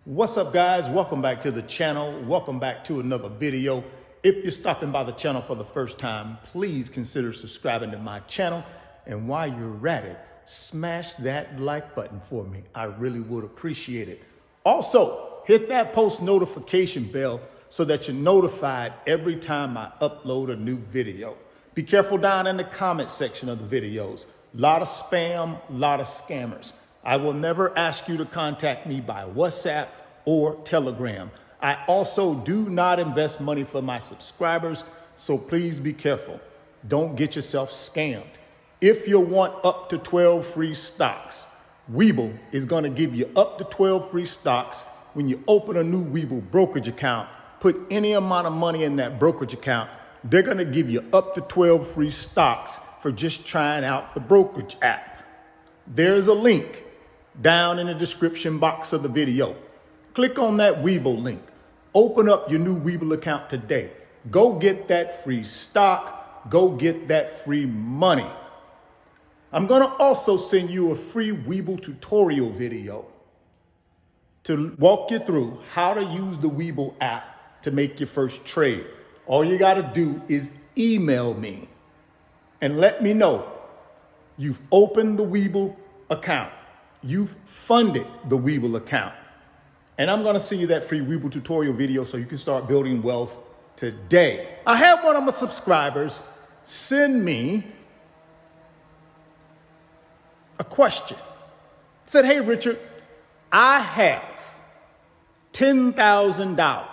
What's up, guys? Welcome back to the channel. Welcome back to another video. If you're stopping by the channel for the first time, please consider subscribing to my channel. And while you're at it, smash that like button for me. I really would appreciate it. Also, hit that post notification bell so that you're notified every time I upload a new video. Be careful down in the comment section of the videos. A lot of spam, a lot of scammers. I will never ask you to contact me by WhatsApp or Telegram. I also do not invest money for my subscribers, so please be careful. Don't get yourself scammed. If you want up to 12 free stocks, Webull is going to give you up to 12 free stocks when you open a new Webull brokerage account. Put any amount of money in that brokerage account. They're going to give you up to 12 free stocks for just trying out the brokerage app. There's a link down in the description box of the video. Click on that Webull link. Open up your new Webull account today. Go get that free stock. Go get that free money. I'm going to also send you a free Webull tutorial video to walk you through how to use the Webull app to make your first trade. All you got to do is email me and let me know you've opened the Webull account. You've funded the Webull account. And I'm going to send you that free Webull tutorial video so you can start building wealth today. I have one of my subscribers send me a question. Said, hey, Richard, I have $10,000.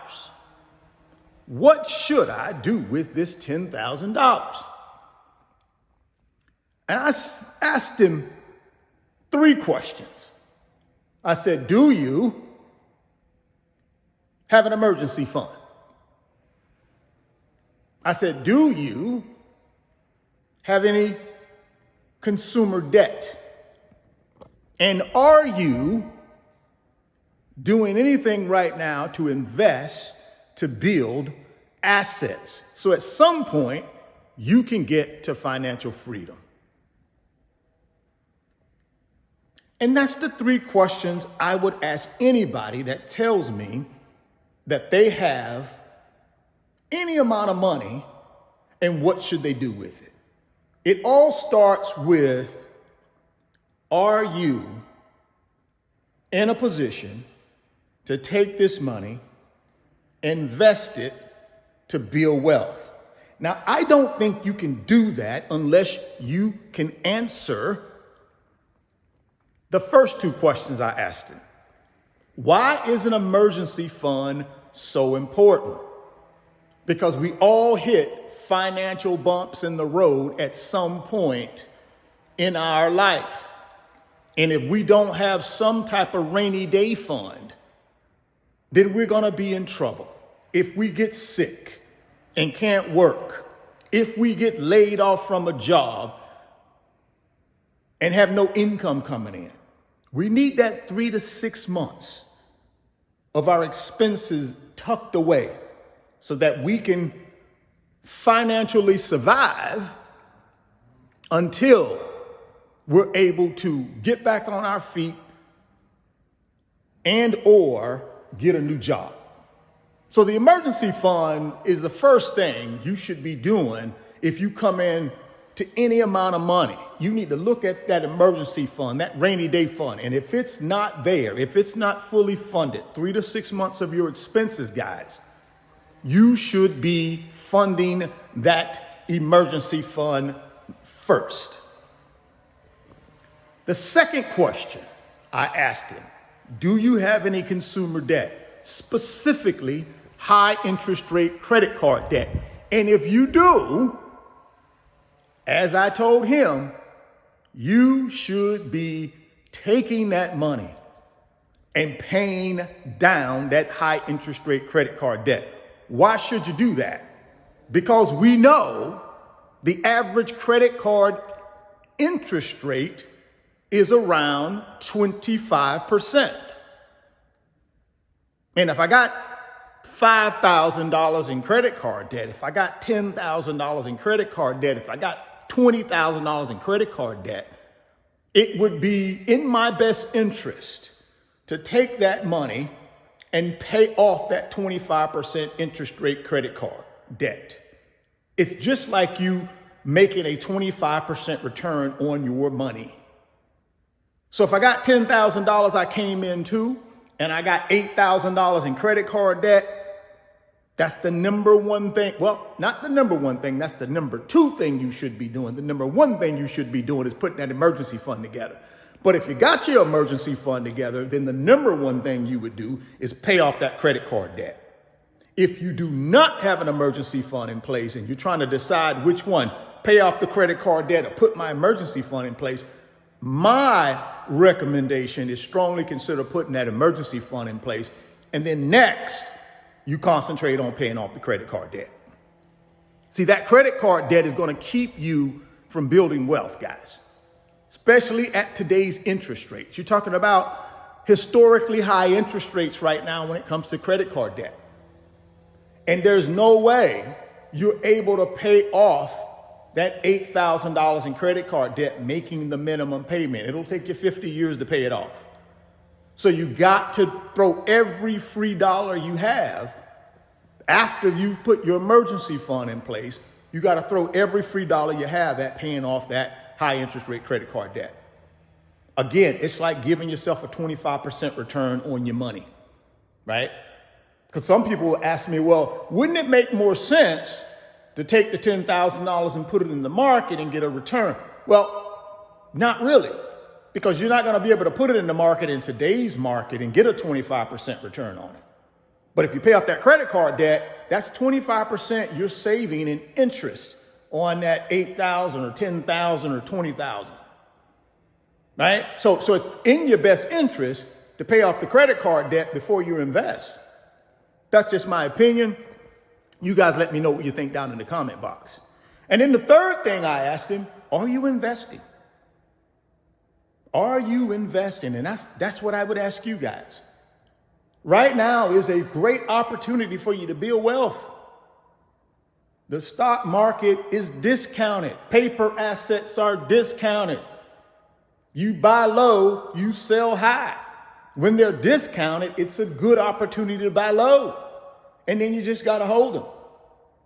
What should I do with this $10,000? And I asked him 3 questions. I said, do you have an emergency fund? I said, do you have any consumer debt? And are you doing anything right now to invest, to build assets, so at some point you can get to financial freedom? And that's the 3 questions I would ask anybody that tells me that they have any amount of money and what should they do with it. It all starts with, are you in a position to take this money, invest it to build wealth? Now, I don't think you can do that unless you can answer the first 2 questions I asked him. Why is an emergency fund so important? Because we all hit financial bumps in the road at some point in our life. And if we don't have some type of rainy day fund, then we're going to be in trouble. If we get sick and can't work, if we get laid off from a job and have no income coming in, we need that 3 to 6 months of our expenses tucked away so that we can financially survive until we're able to get back on our feet and or get a new job. So the emergency fund is the first thing you should be doing if you come in to any amount of money. You need to look at that emergency fund, that rainy day fund. And if it's not there, if it's not fully funded, 3 to 6 months of your expenses, guys, you should be funding that emergency fund first. The second question I asked him, do you have any consumer debt, specifically high interest rate credit card debt? And if you do, as I told him, you should be taking that money and paying down that high interest rate credit card debt. Why should you do that? Because we know the average credit card interest rate is around 25%. And if I got $5,000 in credit card debt, if I got $10,000 in credit card debt, if I got $20,000 in credit card debt, it would be in my best interest to take that money and pay off that 25% interest rate credit card debt. It's just like you making a 25% return on your money. So if I got $10,000 I came into and I got $8,000 in credit card debt, that's the number one thing. Well, not the number one thing. That's the number two thing you should be doing. The number one thing you should be doing is putting that emergency fund together. But if you got your emergency fund together, then the number one thing you would do is pay off that credit card debt. If you do not have an emergency fund in place and you're trying to decide which one, pay off the credit card debt or put my emergency fund in place, my recommendation is strongly consider putting that emergency fund in place. And then next, you concentrate on paying off the credit card debt. See, that credit card debt is going to keep you from building wealth, guys, especially at today's interest rates. You're talking about historically high interest rates right now when it comes to credit card debt. And there's no way you're able to pay off that $8,000 in credit card debt making the minimum payment. It'll take you 50 years to pay it off. So you got to throw every free dollar you have after you've put your emergency fund in place. You got to throw every free dollar you have at paying off that high interest rate credit card debt. Again, it's like giving yourself a 25% return on your money, right? Because some people will ask me, well, wouldn't it make more sense to take the $10,000 and put it in the market and get a return? Well, not really, because you're not going to be able to put it in the market in today's market and get a 25% return on it. But if you pay off that credit card debt, that's 25% you're saving in interest on that $8,000 or $10,000 or $20,000, right? So it's in your best interest to pay off the credit card debt before you invest. That's just my opinion. You guys let me know what you think down in the comment box. And then the third thing I asked him, are you investing? Are you investing? And that's what I would ask you guys. Right now is a great opportunity for you to build wealth. The stock market is discounted. Paper assets are discounted. You buy low, you sell high. When they're discounted, it's a good opportunity to buy low. And then you just got to hold them.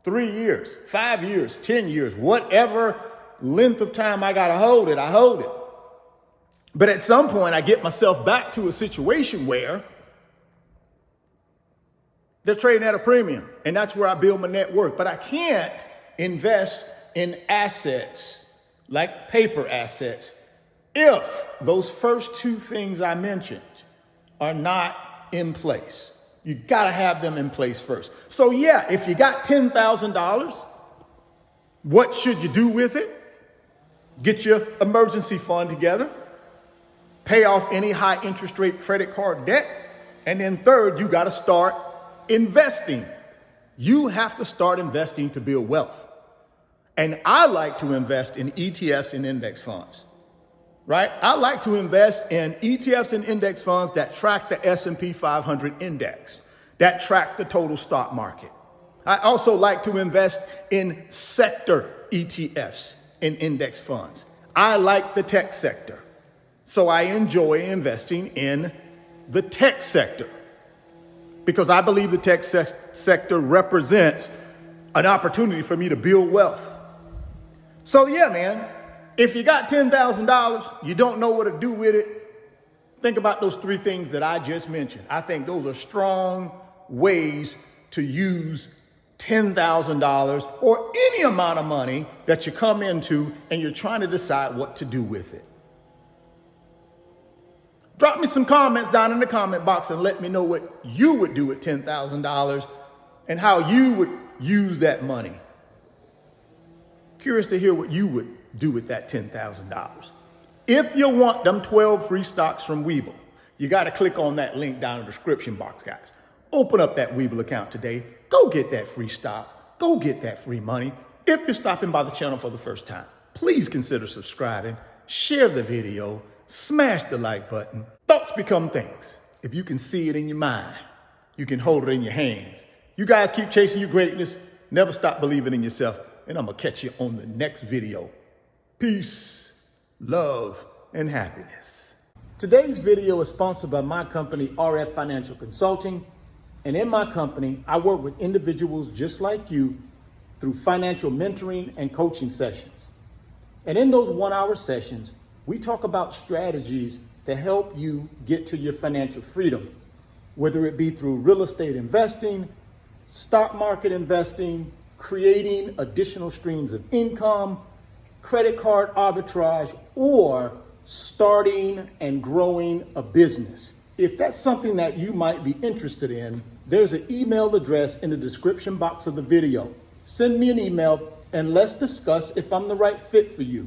3 years, 5 years, 10 years, whatever length of time I got to hold it, I hold it. But at some point, I get myself back to a situation where they're trading at a premium, and that's where I build my net worth. But I can't invest in assets like paper assets if those first two things I mentioned are not in place. You got to have them in place first. So yeah, if you got $10,000, what should you do with it? Get your emergency fund together, pay off any high interest rate credit card debt, and then third, you got to start investing. You have to start investing to build wealth. And I like to invest in ETFs and index funds, right? I like to invest in ETFs and index funds that track the S&P 500 index, that track the total stock market. I also like to invest in sector ETFs and index funds. I like the tech sector, so I enjoy investing in the tech sector because I believe the tech sector represents an opportunity for me to build wealth. So yeah, man, if you got $10,000, you don't know what to do with it, think about those three things that I just mentioned. I think those are strong ways to use $10,000 or any amount of money that you come into and you're trying to decide what to do with it. Drop me some comments down in the comment box and let me know what you would do with $10,000 and how you would use that money. Curious to hear what you would do with that $10,000. If you want them 12 free stocks from Webull, you got to click on that link down in the description box, guys. Open up that Webull account today. Go get that free stock. Go get that free money. If you're stopping by the channel for the first time, please consider subscribing, share the video, smash the like button. Thoughts become things. If you can see it in your mind, you can hold it in your hands. You guys keep chasing your greatness. Never stop believing in yourself. And I'm going to catch you on the next video. Peace, love, and happiness. Today's video is sponsored by my company, RF Financial Consulting. And in my company, I work with individuals just like you through financial mentoring and coaching sessions. And in those 1-hour sessions, we talk about strategies to help you get to your financial freedom, whether it be through real estate investing, stock market investing, creating additional streams of income, credit card arbitrage, or starting and growing a business. If that's something that you might be interested in, there's an email address in the description box of the video. Send me an email and let's discuss if I'm the right fit for you.